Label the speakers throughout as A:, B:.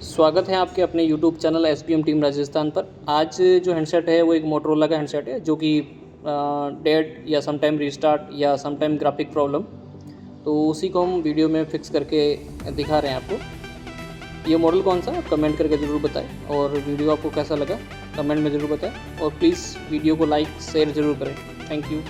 A: स्वागत है आपके अपने YouTube channel SPM team Rajasthan पर। आज जो हैंडसेट है वो एक मोटरोला का हैंडसेट है जो कि डेड या समटाइम रीस्टार्ट या समटाइम ग्राफिक प्रॉब्लम, तो उसी को हम वीडियो में फिक्स करके दिखा रहे हैं आपको। ये मॉडल कौन सा कमेंट करके ज़रूर बताएं, और वीडियो आपको कैसा लगा कमेंट में ज़रूर बताएं, और प्लीज़ वीडियो को लाइक शेयर ज़रूर करें। Thank you.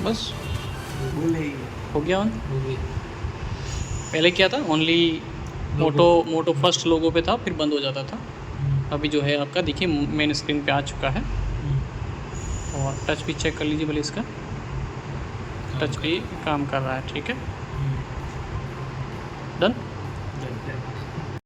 A: बस हो गया ऑन। पहले क्या था, ओनली मोटो फर्स्ट लोगो पे था, फिर बंद हो जाता था। अभी जो है आपका देखिए मेन स्क्रीन पे आ चुका है। और टच भी चेक कर लीजिए भले, इसका टच भी काम कर रहा है। ठीक है।